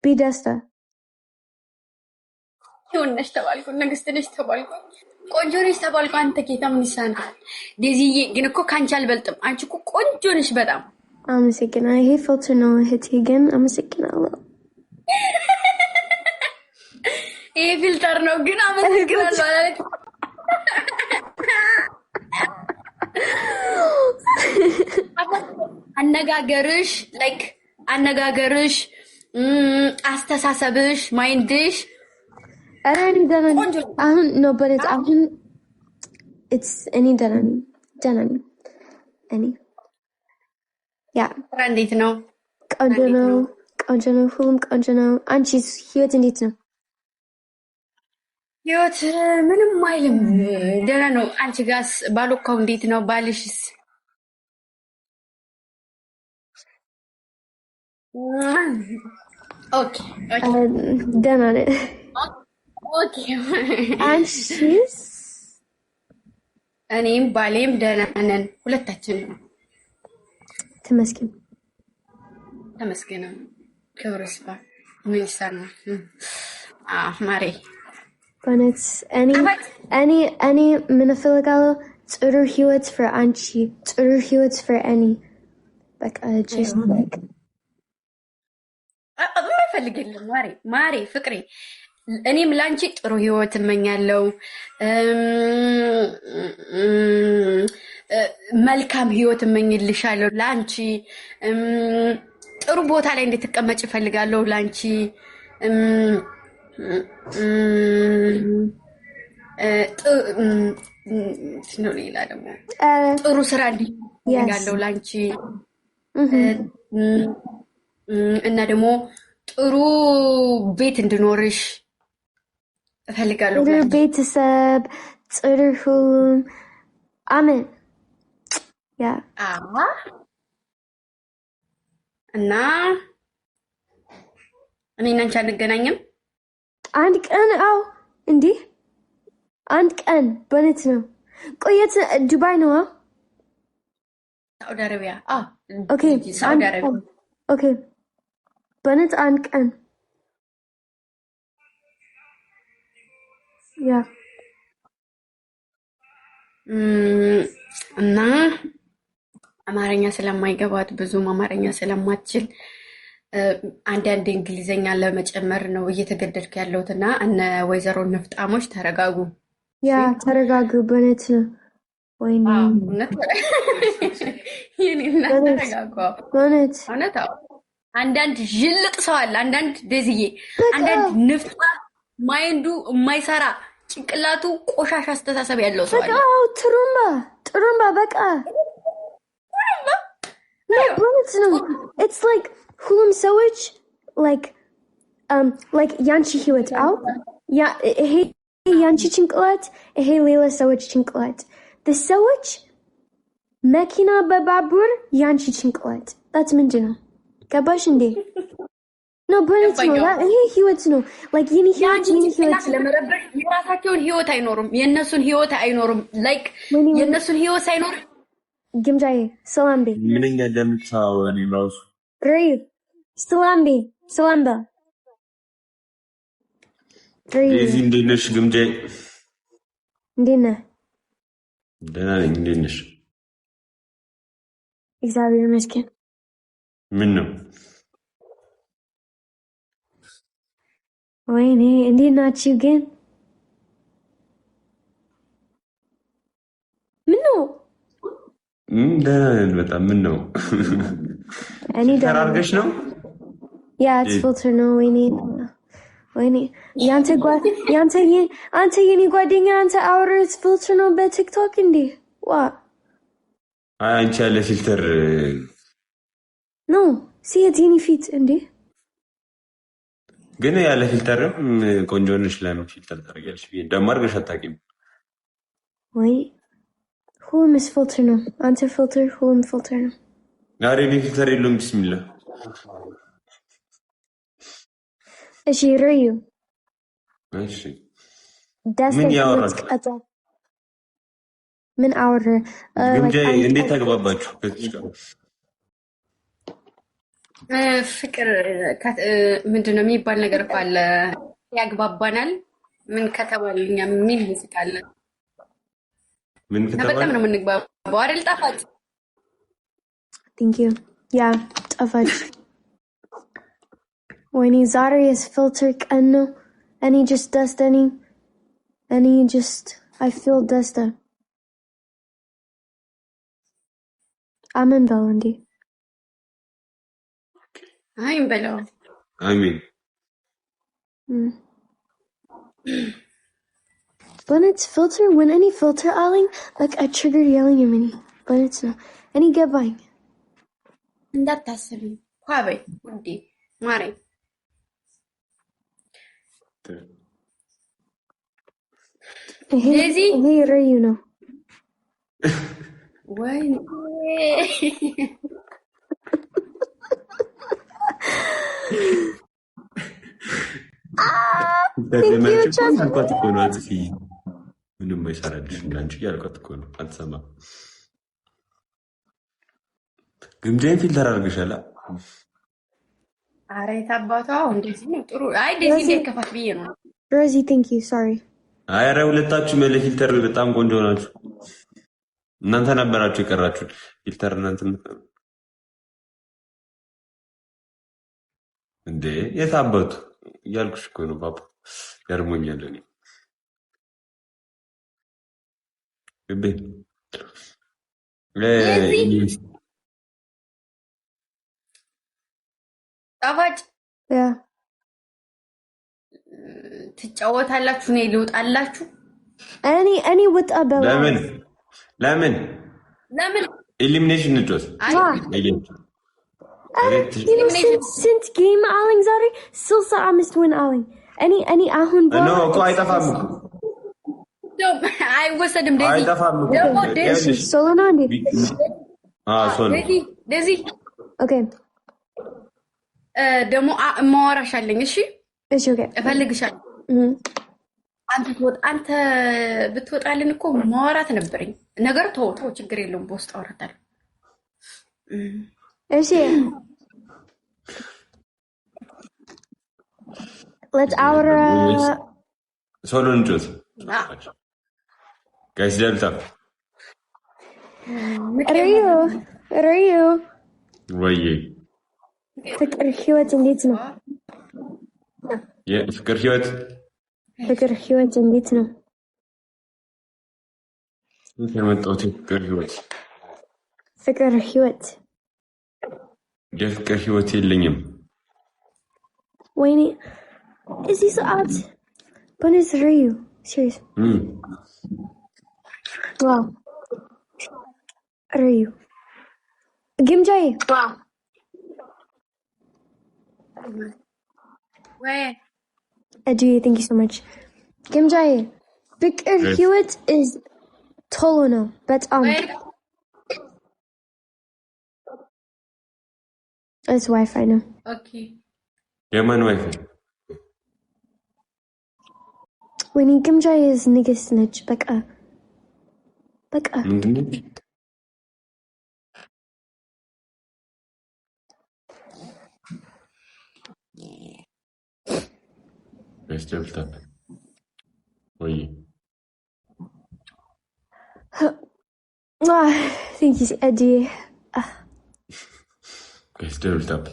ቢደስታ ይሁንሽ ተባልኩ። ንግስት ነሽ ተባልኩ። ቆንጆ ነሽ ተባልኩ። አንተ ጌታ ምን ይሳናል? ዴዚዬ ግን እኮ ካንቺ አልበልጥም። አንቺ እኮ ቆንጆ ነሽ በጣም። አመሰግናለሁ። ይሄ ፊልተር ነው እህቴ፣ ግን አመሰግናለሁ። ይሄ ፊልተር ነው ግን አመሰግናለሁ አላለች። አነጋገርሽ ላይክ አነጋገርሽ አስተሳሰብሽ ማይንድሽ እኔ ደህና ነኝ። አሁን ነው በለት አሁን እኔ ደህና ነኝ። እኔ ያ እንዴት ነው? ቆንጆ ነው። ሁሉም ቆንጆ ነው። አንቺስ ህይወት እንዴት ነው? ህይወት ምንም አይልም፣ ደህና ነው። አንቺ ጋርስ ባሎካው እንዴት ነው? ባልሽስ? ኦኬ ደህና ነኝ። ኦኬ አንቺስ? እኔም ባሌም ደህና ነን፣ ሁለታችንም። ተመስገን ክብር ይስፋ። ምን ይሳናል? ማሬ በእውነት እኔ ምን እፈልጋለሁ? ጥሩ ህይወት for አንቺ፣ ጥሩ ህይወት for እኔ። በቃ just like ፈልግ የለም ማሬ ፍቅሬ። እኔም ላንቺ ጥሩ ህይወት እመኛለሁ። መልካም ህይወት እመኝልሻለሁ ላንቺ። ጥሩ ቦታ ላይ እንድትቀመጭ እፈልጋለሁ ላንቺ። ሌላ ደግሞ ጥሩ ስራ እንዲያለው ላንቺ እና ደግሞ ጥሩ ቤት እንድኖርሽ እፈልጋለሁ። ጥሩ ቤተሰብ፣ ጥሩ ሁሉም። አሜን። ያ እና እኔና አንቺ አንገናኝም? አንድ ቀን እንዴ አንድ ቀን በእውነት ነው። ቆየት ዱባይ ነው? ሳውዲ አረቢያ። ኦኬ ሳውዲ አረቢያ። ኦኬ በእውነት አንድ ቀን ያ እና አማርኛ ስለማይገባት ብዙም አማርኛ ስለማትችል አንዳንድ እንግሊዘኛ ለመጨመር ነው እየተገደድኩ ያለሁት። እና እነ ወይዘሮ ንፍጣሞች ተረጋጉ። ያ ተረጋጉ። በእውነት ነው። ወይኔ በእውነት አንዳንድ ዥልጥ ሰው አለ። አንዳንድ ዴዝዬ፣ አንዳንድ ንፍጣ ማይንዱ የማይሰራ ጭንቅላቱ ቆሻሻ አስተሳሰብ ያለው ሰው አለ። ጥሩምባ በቃ በእውነት ነው። it's like ሁሉም ሰዎች like ያንቺ ህይወት ይሄ ያንቺ ጭንቅላት፣ ይሄ ሌላ ሰዎች ጭንቅላት። ሰዎች መኪና በባቡር ያንቺ ጭንቅላት that's ምንድን ነው? ገባሽ እንዴ? ነው በእውነት ነው። ይሄ ህይወት ነው። like የኔ ህይወት ለመረበሽ የራሳቸውን ህይወት አይኖሩም፣ የእነሱን ህይወት አይኖሩም። like የእነሱን ህይወት አይኖር። ግምጃዬ ሰላም ቤ ምንኛ እንደምታወሪ ራሱ ሪ ሰላም በ ዴዚ እንዴት ነሽ? ግምጃዬ እንዴት ነህ? ደህና ነኝ። እንዴት ነሽ? እግዚአብሔር ይመስገን። ምን ነው? ወይኔ እንዴት ናችሁ ግን? ምን ነው? ደህና ነን በጣም። ምን ነው? እኔ ተራርገሽ ነው? ያ ፊልተር ነው። ወይኔ አንተ የኔ ጓደኛ አንተ አውረት ፊልተር ነው በቲክቶክ እንዴ? አንቺ ያለ ፊልተር ነው ሲየት የኔ ፊት እንዴ? ግን ያለ ፊልተርም ቆንጆ ነሽ። ለምን ፊልተር ታደርጊያለሽ? ደግሞ አድርገሽ አታውቂም ወይ? ሁሉም ፊልተር ነው። አንተ ፊልተር፣ ሁሉም ፊልተር ነው። ዛሬ ፊልተር የለውም። ቢስሚላ። እሺ ርዩ። እሺ ምን ያወራል? ምን አወራ? ግምጃዬ እንዴት ተግባባችሁ ከዚህ ጋር? ፍቅር ምንድነው የሚባል ነገር እኮ አለ። ያግባባናል ምን ከተባልኛ ምን ይስቃል። ምን ከተባለ በጣም ነው የምንግባባው አይደል? ጣፋጭ Thank you. Yeah, ጣፋጭ ወይኔ ዛሬ filter ቀን ነው እኔ just ደስተኒ እኔ just I feel ደስታ አሜን በለው እንዴ አይም በለው አሜን When it's filter, when any filter aling, like I triggered yelling at me. But it's not. Any ገባኝ እንዳታስቢ ኳበይ ውዴ ማሬ ይሄ ረዩ ነው ወይ አልኳት እኮ ነው አጥፊ ምንም አይሰራልሽ እንዳንቺ ያልኳት እኮ ነው አትሰማም ግምጄን ፊልተር አድርገሻል ኧረ የታባቷ እንደዚህ ነው ጥሩ አይ እንደዚህ እንደከፋት ብዬ ነው Rosie thank you sorry ኧረ ሁለታችሁ መለ ፊልተር በጣም ቆንጆ ናችሁ እናንተ ነበራችሁ የቀራችሁ ፊልተር እናንተ እንዴ የታባቱ እያልኩሽ እኮ ነው ባባ ገርሞኛል እኔ ግቤ ጣፋጭ ትጫወታላችሁ ነው ልውጣላችሁ እኔ ወጣ በባ ለምን ኤሊሚኔሽን እንጫወት ስንት ጌም አለኝ ዛሬ 65 ወን አለኝ እኔ አሁን ኖ እኮ አይጠፋም አይወሰድም አይጠፋም ሶሎ ነው እንዴ ሶሎ ደዚ ኦኬ ደግሞ ማወራሽ አለኝ እሺ ኦኬ እፈልግሻለሁ አንተ ብትወጣልን እኮ ማወራት ነበረኝ ነገር ተው ችግር የለውም በውስጥ አወራታለሁ እሺ let's solo እንጆት guys delta ሪዮ ወይ ፍቅር ህይወት እንዴት ነው ፍቅር ህይወት እንዴት ነው የመጣሁት ፍቅር ህይወት የፍቅር ህይወት የለኝም ወይኔ እዚህ ሰዓት በነስ ሪዩ serious ዋው ሪዩ ግምጃዬ ዋው Where? Adu, thank you so much. Gimjaye, ፍቅር ህይወት is ቶሎ ነው በጣም It's Wi-Fi now. Okay. የማን ዋይፋይ ወይኔ ግምጃዬ is ንግስት ነች በቃ ምንድነው Desktop. Oi. Thank you, Eddie. Desktop.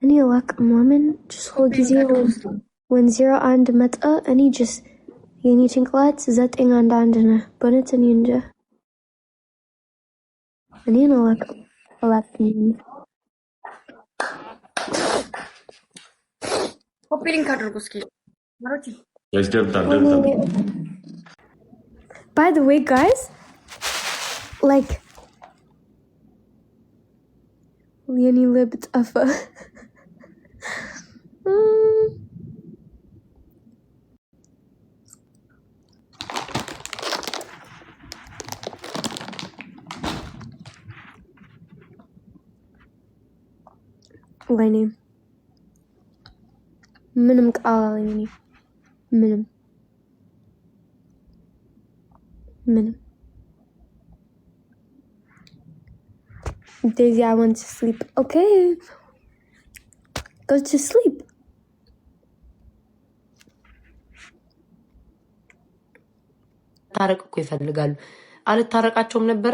Any luck, woman? Just hold zero. When 01 meta, any just any chinklat, zetting on dandana. Bonnet and ninja. Any no luck. Link አድርጉ እስኪ ማሮቲ By the way, guys, like የኔ ልብ ጠፋ ወይኔ ምንም ቃል አለኝ ምንም Daisy, I want to sleep. Okay. Go to sleep. ታረቅ እኮ ይፈልጋሉ። አልታረቃቸውም ነበረ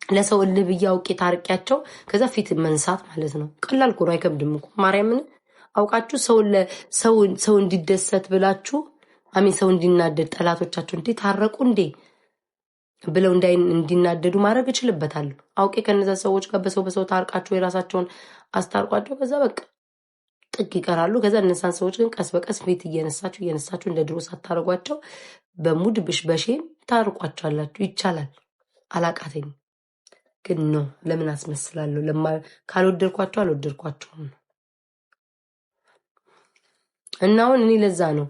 ለሰው ልብዬ አውቄ ታርቂያቸው ከዛ ፊት መንሳት ማለት ነው። ቀላል እኮ ነው፣ አይከብድም እኮ ማርያምን። አውቃችሁ ሰው እንዲደሰት ብላችሁ አሜን፣ ሰው እንዲናደድ ጠላቶቻችሁ እንዴ ታረቁ እንዴ ብለው እንዲናደዱ ማድረግ እችልበታለሁ። አውቄ ከነዛ ሰዎች ጋር በሰው ታርቃችሁ የራሳቸውን አስታርቋቸው ከዛ በቃ ጥግ ይቀራሉ። ከዛ እነሳን ሰዎች ግን ቀስ በቀስ ፊት እየነሳችሁ እንደ ድሮ ሳታረጓቸው በሙድ በሼም ታርቋቸዋላችሁ። ይቻላል። አላቃተኝም ግን ነው ለምን አስመስላለሁ? ካልወደድኳቸው አልወደድኳቸውም ነው። እና አሁን እኔ ለዛ ነው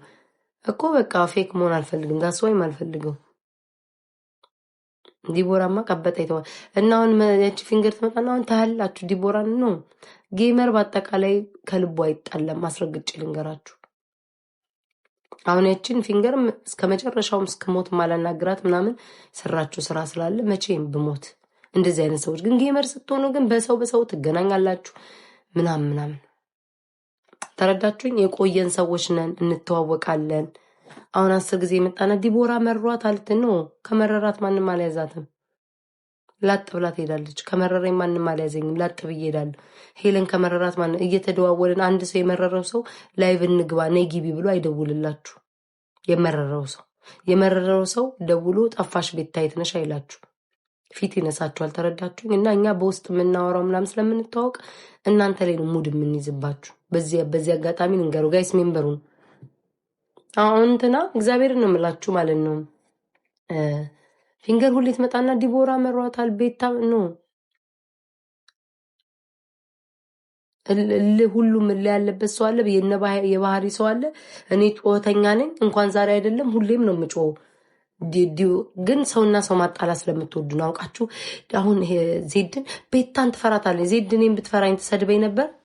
እኮ በቃ ፌክ መሆን አልፈልግም። ዳስ ወይም አልፈልገው። ዲቦራማ ቀበጣ ይተዋል። እና አሁን ያቺ ፊንገር ትመጣና አሁን ታያላችሁ ዲቦራን ነው። ጌመር በአጠቃላይ ከልቡ አይጣለም። አስረግጬ ልንገራችሁ። አሁን ያቺን ፊንገር እስከ መጨረሻውም እስከ ሞት ማላናግራት ምናምን ሰራችሁ ስራ ስላለ መቼም ብሞት እንደዚህ አይነት ሰዎች ግን ጌመር ስትሆኑ ግን በሰው ትገናኛላችሁ ምናምን ተረዳችሁኝ? የቆየን ሰዎች ነን፣ እንተዋወቃለን። አሁን 10 ጊዜ የመጣና ዲቦራ መሯት አልት ነው። ከመረራት ማንም አልያዛትም። ላጥ ብላ ትሄዳለች። ከመረረኝ ማንም አልያዘኝም። ላጥ ብዬ እሄዳለሁ። ሄለን ከመረራት ማንም እየተደዋወልን አንድ ሰው የመረረው ሰው ላይቭ እንግባ ነይ ግቢ ብሎ አይደውልላችሁ። የመረረው ሰው ደውሎ ጠፋሽ ቤት ታይትነሽ አይላችሁ። ፊት ይነሳችኋል። ተረዳችሁኝ? እና እኛ በውስጥ የምናወራው ምናምን ስለምንተዋወቅ እናንተ ላይ ነው ሙድ የምንይዝባችሁ። በዚህ አጋጣሚ ንገሩ ጋይስ ሜምበሩን አሁን እንትና እግዚአብሔርን ነው የምላችሁ ማለት ነው። ፊንገር ሁሌ ትመጣና ዲቦራ መሯታል ቤታ ነው ሁሉም ያለበት ሰው አለ። የባህሪ ሰው አለ። እኔ ጮተኛ ነኝ። እንኳን ዛሬ አይደለም ሁሌም ነው የምጮው። ግን ሰውና ሰው ማጣላ ስለምትወዱ ነው። አውቃችሁ አሁን ዜድን ቤታን ትፈራታለች። ዜድን ብትፈራኝ ትሰድበኝ ነበር።